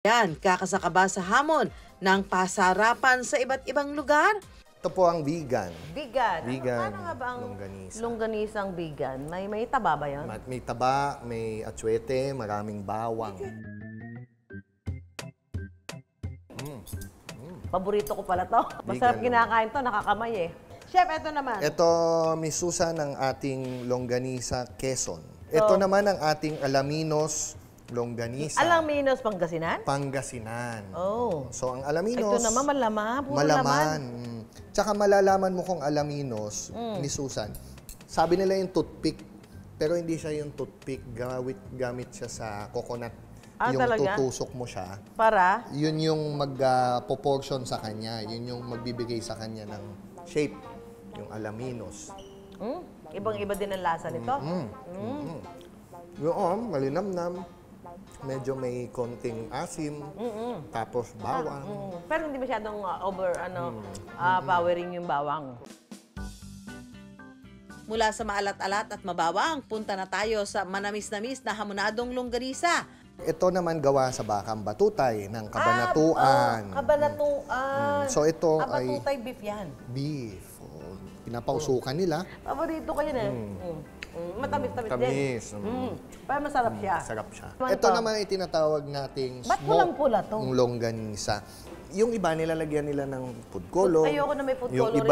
Yan, kakasaka ba sa hamon ng pasarapan sa iba't ibang lugar? Ito po ang vegan. Vegan. Vegan, Paano nga ba ang longganisa. longganisang vegan? May taba ba yun? May taba, may atsuete, maraming bawang. Paborito ko pala to. Masarap kinakain to, nakakamay eh. Chef, eto naman. Ito, misusa ng ating longganisa Quezon. Ito naman ang ating Alaminos longganisa. Alaminos, Pangasinan? Pangasinan. Oh. So, ang Alaminos... Ito naman malaman. Puro malaman. laman. Tsaka malalaman mo kung Alaminos ni Susan. Sabi nila yung toothpick, pero hindi siya yung toothpick. Gamit siya sa coconut. Ah, yung talaga? tutusok mo siya. Para? Yun yung mag-proportion sa kanya. Yun yung magbibigay sa kanya ng shape. Yung Alaminos. Ibang-iba din ang lasa nito. Yung malinamnam. Medyo may konting asim. Tapos bawang. Pero hindi masyadong powering yung bawang. Mula sa maalat-alat at mabawang, punta na tayo sa manamis-namis na hamonadong longganisa. Ito naman gawa sa bakang batutay ng Kabanatuan. Kabanatuan. So ito ay Kabatutay beef yan. beef. Oh, pinapausukan nila. Paborito ko yun eh. Matamis-tamis din. Tamis. Pero masarap siya. Sarap siya. Ano Ito to? naman ay tinatawag nating Ba't pulang-pula to? longganisa. Yung iba nilalagyan nila ng food color. Ayoko na may food Yung color. iba